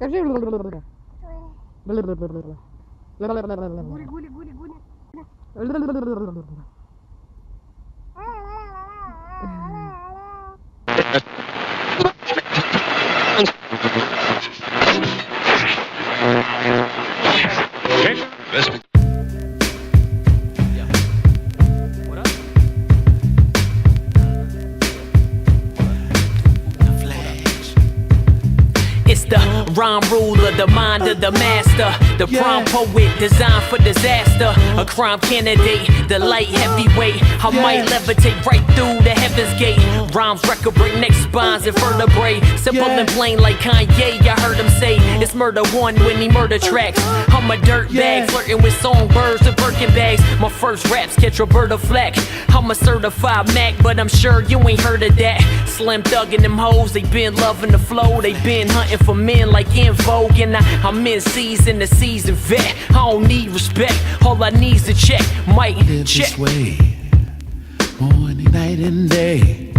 Скажи. Гули. It's the rhyme ruler, the mind of the master, the prime poet designed for disaster, a crime candidate, the light heavyweight. I might levitate right through the heaven's gate. Rhymes record break neck spines and vertebrae. Simple and plain like Kanye, I heard him say it's murder one when he murder tracks. I'm a dirtbag flirting with songbirds and Birkin bags. My first raps catch Roberta Flack. I'm a certified Mac, but I'm sure you ain't heard of that. Slim Thug and them hoes, they been loving the flow. They been hunting for men like in Vogue. And I'm in season, the season vet. I don't need respect, all I need's to check. Mic check. This way, morning, night and day.